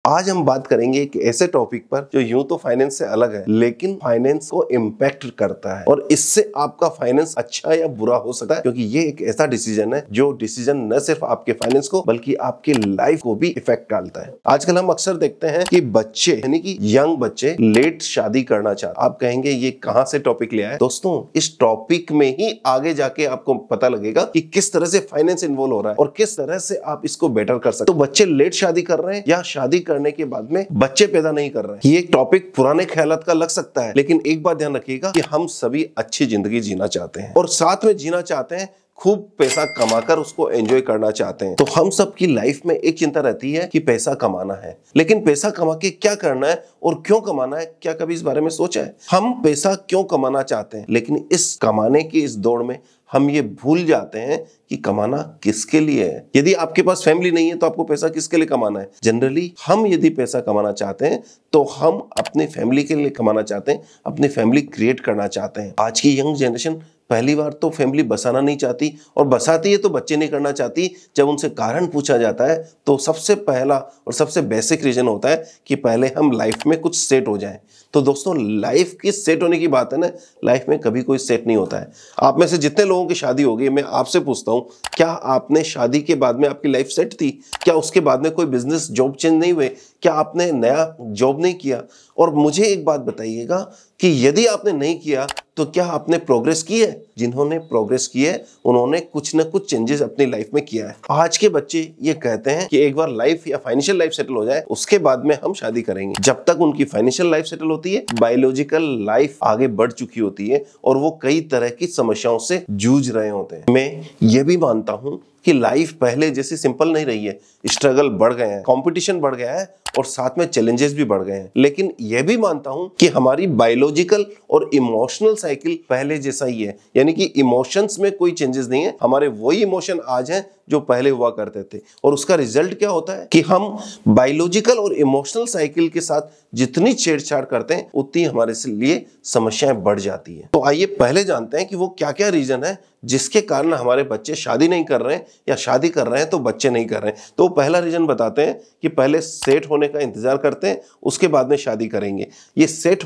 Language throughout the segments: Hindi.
आज हम बात करेंगे एक ऐसे टॉपिक पर जो यूं तो फाइनेंस से अलग है लेकिन फाइनेंस को इम्पैक्ट करता है और इससे आपका फाइनेंस अच्छा या बुरा हो सकता है, क्योंकि ये एक ऐसा डिसीजन है जो डिसीजन न सिर्फ आपके फाइनेंस को बल्कि आपकी लाइफ को भी इफेक्ट डालता है। आजकल हम अक्सर देखते हैं कि बच्चे यानी कि यंग बच्चे लेट शादी करना चाहते हैं। आप कहेंगे ये कहां से टॉपिक लिया है? दोस्तों, इस टॉपिक में ही आगे जाके आपको पता लगेगा कि किस तरह से फाइनेंस इन्वॉल्व हो रहा है और किस तरह से आप इसको बेटर कर सकते हो। तो बच्चे लेट शादी कर रहे हैं या शादी करने के बाद में बच्चे पैदा नहीं कर रहे हैं, ये एक टॉपिक पुराने ख्यालात का लग सकता है, लेकिन एक बात ध्यान रखिएगा कि हम सभी अच्छी जिंदगी जीना चाहते हैं और साथ में जीना चाहते हैं, खूब पैसा कमाकर उसको एंजॉय करना चाहते हैं। तो हम सब की लाइफ में एक चिंता रहती है कि पैसा कमाना है, लेकिन पैसा कमा के क्या करना है और क्यों कमाना है? क्या कभी इस बारे में सोचा है? हम पैसा क्यों कमाना चाहते हैं, लेकिन इस कमाने की इस दौड़ में हम ये भूल जाते हैं कि कमाना किसके लिए है। यदि आपके पास फैमिली नहीं है तो आपको पैसा किसके लिए कमाना है? जनरली हम यदि पैसा कमाना चाहते हैं तो हम अपनी फैमिली के लिए कमाना चाहते हैं, अपनी फैमिली क्रिएट करना चाहते हैं। आज की यंग जनरेशन पहली बार तो फैमिली बसाना नहीं चाहती और बसाती है तो बच्चे नहीं करना चाहती। जब उनसे कारण पूछा जाता है तो सबसे पहला और सबसे बेसिक रीजन होता है कि पहले हम लाइफ में कुछ सेट हो जाएं। तो दोस्तों, लाइफ की सेट होने की बात है ना, लाइफ में कभी कोई सेट नहीं होता है। आप में से जितने लोगों की शादी हो गई, मैं आपसे पूछता हूं, क्या आपने शादी के बाद में आपकी लाइफ सेट थी? क्या उसके बाद में कोई बिजनेस जॉब चेंज नहीं हुए? क्या आपने नया जॉब नहीं किया? और मुझे एक बात बताइएगा कि यदि आपने नहीं किया तो क्या आपने प्रोग्रेस की है? जिन्होंने प्रोग्रेस की है उन्होंने कुछ ना कुछ चेंजेस अपनी लाइफ में किया है। आज के बच्चे ये कहते हैं कि एक बार लाइफ या फाइनेंशियल लाइफ सेटल हो जाए उसके बाद में हम शादी करेंगे। जब तक उनकी फाइनेंशियल लाइफ सेटल होती है, बायोलॉजिकल लाइफ आगे बढ़ चुकी होती है और वो कई तरह की समस्याओं से जूझ रहे होते हैं। मैं ये भी मानता हूं कि लाइफ पहले जैसी सिंपल नहीं रही है, स्ट्रगल बढ़ गए हैं, कंपटीशन बढ़ गया है और साथ में चैलेंजेस भी बढ़ गए हैं। लेकिन यह भी मानता हूं कि हमारी बायोलॉजिकल और इमोशनल साइकिल पहले जैसा ही है, यानी कि इमोशंस में कोई चेंजेस नहीं है। हमारे वही इमोशन आज हैं जो पहले हुआ करते थे और उसका रिजल्ट क्या होता है कि हम बायोलॉजिकल और इमोशनल साइकिल के साथ जितनी छेड़छाड़ करते हैं उतनी हमारे लिए समस्याएं बढ़ जाती है। तो आइए पहले जानते हैं कि वो क्या क्या रीजन है जिसके कारण हमारे बच्चे शादी नहीं कर रहे हैं या शादी कर रहे हैं तो बच्चे नहीं कर रहे हैं। तो पहला रीजन बताते हैं कि पहले सेट होने का इंतजार करते हैं, उसके बाद में शादी करेंगे। ये सेट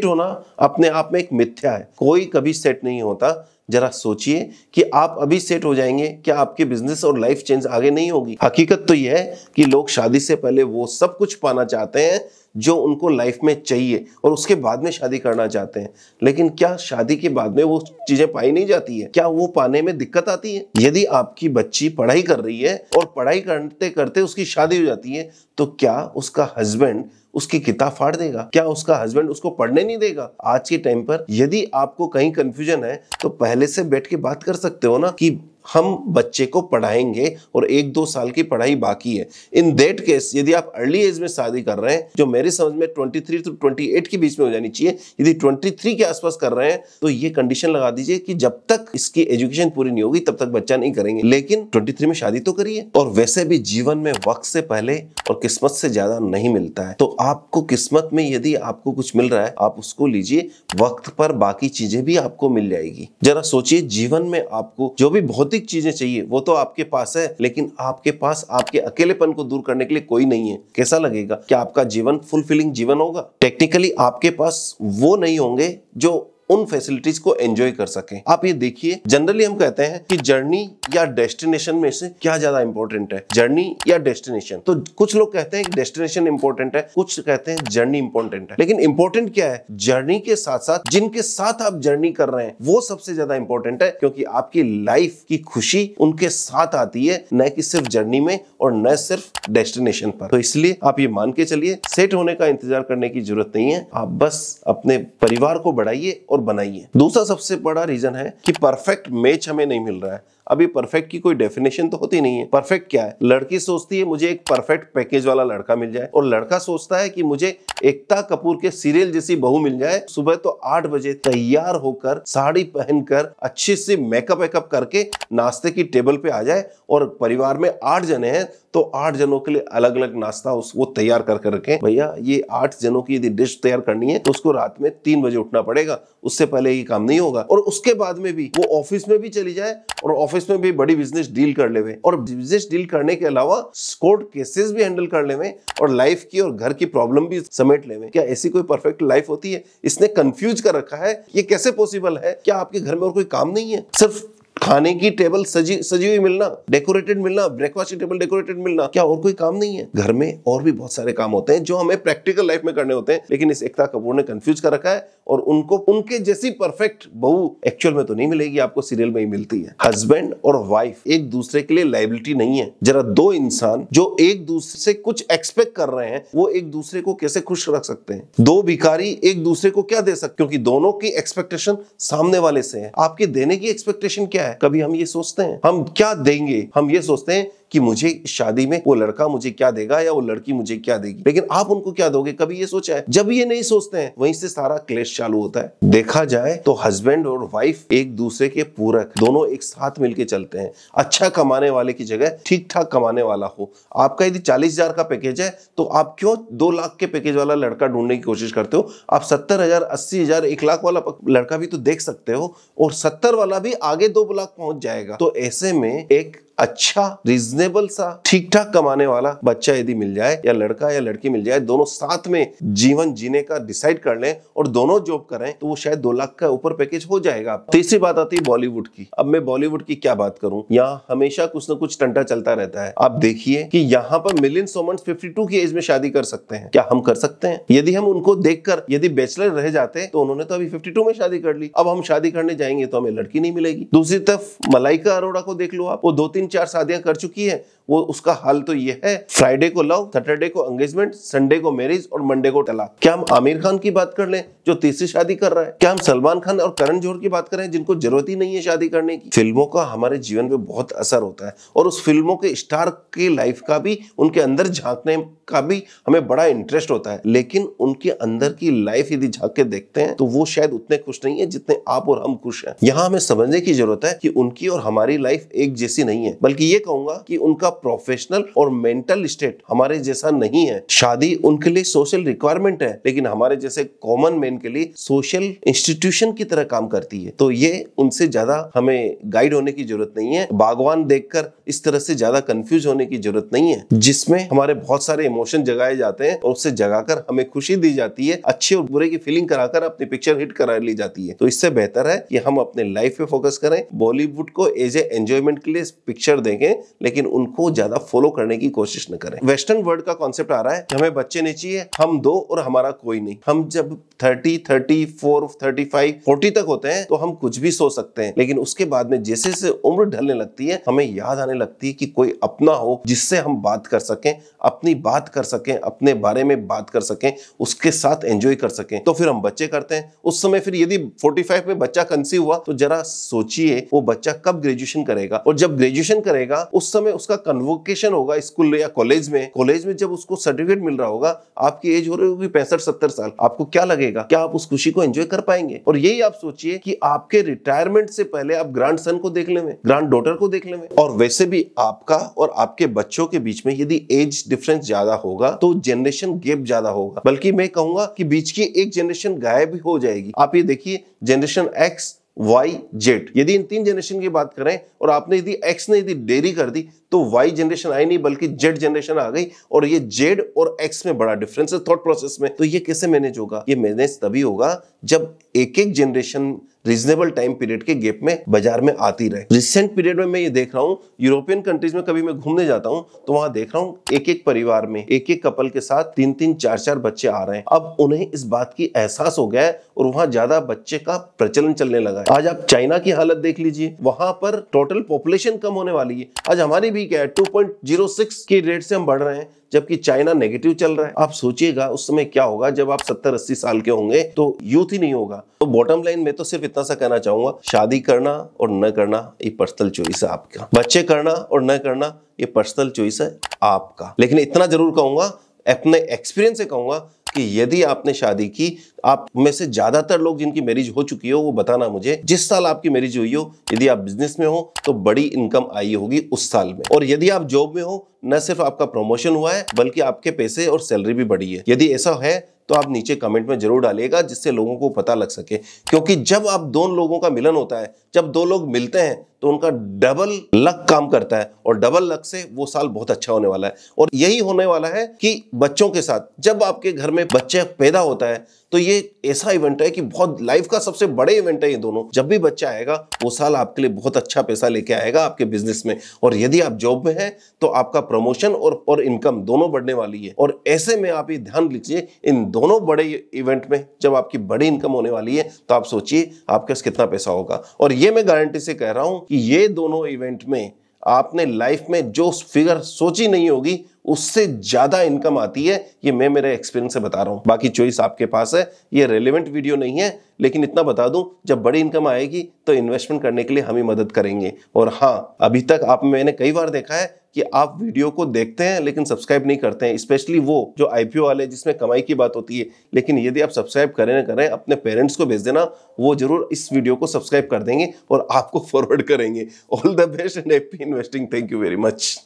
होना अपने आप में एक मिथ्या है, कोई कभी सेट नहीं होता। जरा सोचिए कि आप अभी सेट हो जाएंगे, क्या आपके बिजनेस और लाइफ चेंज आगे नहीं होगी? हकीकत तो यह है कि लोग शादी से पहले वो सब कुछ पाना चाहते हैं जो उनको लाइफ में चाहिए और उसके बाद में शादी करना चाहते हैं, लेकिन क्या शादी के बाद में वो चीजें पाई नहीं जाती है? क्या वो पाने में दिक्कत आती है? यदि आपकी बच्ची पढ़ाई कर रही है और पढ़ाई करते करते उसकी शादी हो जाती है तो क्या उसका हस्बैंड उसकी किताब फाड़ देगा? क्या उसका हस्बैंड उसको पढ़ने नहीं देगा? आज के टाइम पर यदि आपको कहीं कंफ्यूजन है तो पहले से बैठ के बात कर सकते हो ना कि हम बच्चे को पढ़ाएंगे और 1-2 साल की पढ़ाई बाकी है। इन दैट केस यदि आप अर्ली एज में शादी कर रहे हैं, जो मेरी समझ में 23 to 28 के बीच में हो जानी चाहिए, यदि 23 के आसपास कर रहे हैं तो ये कंडीशन लगा दीजिए कि जब तक इसकी एजुकेशन पूरी नहीं होगी तब तक बच्चा नहीं करेंगे, लेकिन 23 में शादी तो करिए। और वैसे भी जीवन में वक्त से पहले और किस्मत से ज्यादा नहीं मिलता है, तो आपको किस्मत में यदि आपको कुछ मिल रहा है आप उसको लीजिए, वक्त पर बाकी चीजें भी आपको मिल जाएगी। जरा सोचिए, जीवन में आपको जो भी भौतिक चीजें चाहिए वो तो आपके पास है, लेकिन आपके पास आपके अकेलेपन को दूर करने के लिए कोई नहीं है। कैसा लगेगा? क्या आपका जीवन फुलफिलिंग जीवन होगा? टेक्निकली आपके पास वो नहीं होंगे जो उन फैसिलिटीज को एंजॉय कर सकें। आप ये देखिए, जनरली हम कहते हैं कि जर्नी या डेस्टिनेशन में से क्या ज्यादा इंपॉर्टेंट है, जर्नी या डेस्टिनेशन? तो कुछ लोग कहते हैं कि डेस्टिनेशन इंपॉर्टेंट है, कुछ कहते हैं जर्नी इंपॉर्टेंट है। लेकिन इंपॉर्टेंट क्या है? जर्नी के साथ साथ जिनके साथ आप जर्नी कर रहे हैं वो सबसे ज्यादा इंपॉर्टेंट है, क्योंकि आपकी लाइफ की खुशी उनके साथ आती है, न कि सिर्फ जर्नी में और न सिर्फ डेस्टिनेशन पर। तो इसलिए आप ये मान के चलिए, सेट होने का इंतजार करने की जरूरत नहीं है, आप बस अपने परिवार को बढ़ाइए और बनाइए। दूसरा सबसे बड़ा रीजन है कि परफेक्ट मैच हमें नहीं मिल रहा है। अभी परफेक्ट की कोई डेफिनेशन तो होती नहीं है। परफेक्ट क्या है? लड़की सोचती है मुझे एक परफेक्ट पैकेज वाला लड़का मिल जाए और लड़का सोचता है कि मुझे एकता कपूर के सीरियल जैसी बहू मिल जाए, सुबह तो 8 बजे तैयार होकर साड़ी पहनकर अच्छी सी मेकअप वेकअप करके नाश्ते की टेबल पे आ जाए और परिवार में 8 जने हैं तो 8 जनों के लिए अलग अलग नाश्ता वो तैयार कर रखें। भैया, ये 8 जनों की यदि डिश तैयार करनी है तो उसको रात में 3 बजे उठना पड़ेगा, उससे पहले ये काम नहीं होगा। और उसके बाद में भी वो ऑफिस में भी चली जाए और ऑफिस में भी बड़ी बिजनेस डील कर लेवे और बिजनेस डील करने के अलावा कोर्ट केसेस भी हैंडल कर लेवे और लाइफ की और घर की प्रॉब्लम भी समेट लेवे। क्या ऐसी कोई परफेक्ट लाइफ होती है? इसने कंफ्यूज कर रखा है। ये कैसे पॉसिबल है? क्या आपके घर में और कोई काम नहीं है? सिर्फ खाने की टेबल सजी हुई मिलना, डेकोरेटेड मिलना, ब्रेकफास्ट की टेबल डेकोरेटेड मिलना, क्या और कोई काम नहीं है? घर में और भी बहुत सारे काम होते हैं जो हमें प्रैक्टिकल लाइफ में करने होते हैं, लेकिन इस एकता कपूर ने कंफ्यूज कर रखा है और उनको उनके जैसी परफेक्ट बहू एक्चुअल में तो नहीं मिलेगी, आपको सीरियल में ही मिलती है। हस्बैंड और वाइफ एक दूसरे के लिए लायबिलिटी नहीं है। जरा दो इंसान जो एक दूसरे से कुछ एक्सपेक्ट कर रहे हैं, वो एक दूसरे को कैसे खुश रख सकते हैं? दो भिखारी एक दूसरे को क्या दे सकते? क्योंकि दोनों की एक्सपेक्टेशन सामने वाले से है। आपके देने की एक्सपेक्टेशन क्या है? कभी हम ये सोचते हैं हम क्या देंगे? हम ये सोचते हैं कि मुझे शादी में वो लड़का मुझे क्या देगा या वो लड़की मुझे क्या देगी, लेकिन आप उनको क्या दोगे? कभी ये सोचा है? जब ये नहीं सोचते हैं, वहीं से सारा क्लेश चालू होता है। देखा जाए तो हस्बैंड और वाइफ एक दूसरे के पूरक, दोनों एक साथ मिलके चलते हैं। अच्छा कमाने वाले की जगह ठीक ठाक कमाने वाला हो। आपका यदि 40,000 का पैकेज है तो आप क्यों 2 लाख के पैकेज वाला लड़का ढूंढने की कोशिश करते हो? आप 70,000, 80,000, 1 लाख वाला लड़का भी तो देख सकते हो, और 70 वाला भी आगे 2 लाख पहुंच जाएगा। तो ऐसे में एक अच्छा रीजनेबल सा ठीक ठाक कमाने वाला बच्चा यदि मिल जाए या लड़का या लड़की मिल जाए, दोनों साथ में जीवन जीने का डिसाइड कर लें और दोनों जॉब करें, तो वो शायद 2 लाख का ऊपर पैकेज हो जाएगा। तीसरी बात आती है बॉलीवुड की। अब मैं बॉलीवुड की क्या बात करूं, यहाँ हमेशा कुछ ना कुछ टंटा चलता रहता है। आप देखिए कि यहाँ पर मिलियन सोमन 52 की एज में शादी कर सकते हैं। क्या हम कर सकते हैं? यदि हम उनको देखकर यदि बैचलर रह जाते तो उन्होंने तो अभी 52 में शादी कर ली, अब हम शादी करने जाएंगे तो हमें लड़की नहीं मिलेगी। दूसरी तरफ मलाइका अरोड़ा को देख लो आप, वो 2-3-4 शादियां कर चुकी है। वो उसका हाल तो ये है, फ्राइडे को लव, सैटरडे को एंगेजमेंट, संडे को मैरिज और मंडे को तलाक। क्या हम आमिर खान की बात कर लें जो तीसरी शादी कर रहा है? क्या हम सलमान खान और करण जौहर की बात करें जिनको जरूरत ही नहीं है शादी करने की? फिल्मों का हमारे जीवन पे बहुत असर होता है और उस फिल्मों के स्टार की लाइफ का भी, उनके अंदर झांकने का भी हमें बड़ा इंटरेस्ट होता है, लेकिन उनके अंदर की लाइफ यदि झांक के देखते हैं तो वो शायद उतने खुश नहीं है जितने आप और हम खुश हैं। यहाँ हमें समझने की जरूरत है कि उनकी और हमारी लाइफ एक जैसी नहीं है, बल्कि ये कहूंगा कि उनका प्रोफेशनल और मेंटल स्टेट हमारे जैसा नहीं है। शादी उनके लिए सोशल रिक्वायरमेंट है, लेकिन हमारे जैसे कॉमन मैन के लिए सोशल इंस्टीट्यूशन की तरह काम करती है। तो ये उनसे ज्यादा हमें गाइड होने की जरूरत नहीं है, बागवान देखकर इस तरह से ज्यादा कंफ्यूज होने की जरूरत नहीं है, जिसमें हमारे बहुत सारे इमोशन जगाए जाते हैं और उससे जगाकर हमें खुशी दी जाती है, अच्छे और बुरे की फीलिंग कराकर अपनी पिक्चर हिट करा ली जाती है। तो इससे बेहतर है कि हम अपने लाइफ पे फोकस करें, बॉलीवुड को एज ए एंजॉयमेंट के लिए पिक्चर देखें, लेकिन उनको ज्यादा फॉलो करने की कोशिश न करें। वेस्टर्न वर्ल्ड का कॉन्सेप्ट आ रहा है कि हमें बच्चे नहीं चाहिए, हम दो और हमारा कोई नहीं। हम जब 30, 34, 35, 40 तक होते हैं तो हम कुछ भी सोच सकते हैं, लेकिन उसके बाद में जैसे जैसे उम्र ढलने लगती है, हमें याद आने लगती है कि कोई अपना हो जिससे हम बात कर सकें, अपनी बात कर सकें, अपने बारे में बात कर सकें, उसके साथ एंजॉय कर सकें। तो फिर हम बच्चे करते हैं। उस समय फिर यदि 45 में बच्चा कंसीव हुआ तो जरा सोचिए वो बच्चा कब ग्रेजुएशन करेगा, और जब ग्रेजुएशन करेगा उस समय उसका कन्वोकेशन होगा स्कूल या कॉलेज में। कॉलेज में जब उसको सर्टिफिकेट मिल रहा होगा, आपकी एज हो रही होगी 65-70 साल, आपको क्या लगेगा? क्या आप उस खुशी को एंजॉय कर पाएंगे? और यही आप सोचिए कि आपके रिटायरमेंट से पहले आप ग्रैंड सन को देख लेंगे, ग्रैंड डॉटर को देख लेंगे। और वैसे भी आपका और आपके बच्चों के बीच में यदि एज डिफरेंस ज्यादा होगा तो जनरेशन गैप ज्यादा होगा, बल्कि मैं कहूंगा कि बीच की एक जनरेशन गायब हो जाएगी। आप ये देखिए, जनरेशन एक्स, वाई, जेड, यदि इन 3 जनरेशन की बात करें और आपने यदि एक्स ने यदि देरी कर दी तो वाई जनरेशन आई नहीं बल्कि जेड जनरेशन आ गई, और ये जेड और एक्स में बड़ा डिफरेंस है थॉट प्रोसेस में। तो ये कैसे मैनेज होगा? ये मैनेज तभी होगा जब एक एक जनरेशन रीजनेबल टाइम पीरियड के गैप में बाजार में आती रहे। रिसेंट पीरियड में मैं ये देख रहा हूँ, यूरोपियन कंट्रीज में कभी मैं घूमने जाता हूँ तो वहां देख रहा हूँ एक एक परिवार में, एक एक कपल के साथ 3-3, 4-4 बच्चे आ रहे हैं। अब उन्हें इस बात की एहसास हो गया है और वहां ज्यादा बच्चे का प्रचलन चलने लगा है। आज आप चाइना की हालत देख लीजिए, वहां पर टोटल पॉपुलेशन कम होने वाली है। आज हमारी भी क्या है, 2.06 की रेट से हम बढ़ रहे हैं, जबकि चाइना नेगेटिव चल रहा है। आप सोचिएगा उस समय क्या होगा जब आप 70-80 साल के होंगे, तो यूथ ही नहीं होगा। तो बॉटम लाइन में तो सिर्फ इतना सा कहना चाहूंगा, शादी करना और न करना ये पर्सनल चॉइस है आपका, बच्चे करना और न करना ये पर्सनल चॉइस है आपका। लेकिन इतना जरूर कहूंगा, अपने एक्सपीरियंस से कहूंगा कि यदि आपने शादी की, आप में से ज्यादातर लोग जिनकी मैरिज हो चुकी हो वो बताना मुझे, जिस साल आपकी मैरिज हुई हो, यदि आप बिजनेस में हो तो बड़ी इनकम आई होगी उस साल में, और यदि आप जॉब में हो न सिर्फ आपका प्रमोशन हुआ है बल्कि आपके पैसे और सैलरी भी बढ़ी है। यदि ऐसा है तो आप नीचे कमेंट में जरूर डालिएगा, जिससे लोगों को पता लग सके। क्योंकि जब आप दोनों लोगों का मिलन होता है, जब दो लोग मिलते हैं, तो उनका डबल लक काम करता है, और डबल लक से वो साल बहुत अच्छा होने वाला है। और यही होने वाला है कि बच्चों के साथ, जब आपके घर में बच्चे पैदा होता है, तो ये ऐसा इवेंट है कि बहुत लाइफ का सबसे बड़े इवेंट है ये दोनों। जब भी बच्चा आएगा, वो साल आपके लिए बहुत अच्छा पैसा लेके आएगा आपके बिजनेस में। और यदि आप जॉब में हैं, तो आपका प्रमोशन और इनकम दोनों बढ़ने वाली है। और ऐसे में आप ये ध्यान लीजिए, इन दोनों बड़े इवेंट में जब आपकी बड़ी इनकम होने वाली है, तो आप सोचिए आपके पास कितना पैसा होगा। और ये मैं गारंटी से कह रहा हूं कि ये दोनों इवेंट में आपने लाइफ में जो फिगर सोची नहीं होगी, उससे ज्यादा इनकम आती है। ये मैं मेरे एक्सपीरियंस से बता रहा हूं। बाकी चॉइस आपके पास है। ये रेलेवेंट वीडियो नहीं है, लेकिन इतना बता दूं, जब बड़ी इनकम आएगी तो इन्वेस्टमेंट करने के लिए हम ही मदद करेंगे। और हाँ, अभी तक मैंने कई बार देखा है कि आप वीडियो को देखते हैं लेकिन सब्सक्राइब नहीं करते हैं, स्पेशली वो जो आईपीओ वाले जिसमें कमाई की बात होती है। लेकिन यदि आप सब्सक्राइब करें ना करें, अपने पेरेंट्स को भेज देना, वो जरूर इस वीडियो को सब्सक्राइब कर देंगे और आपको फॉरवर्ड करेंगे। All the best and happy investing. Thank you very much.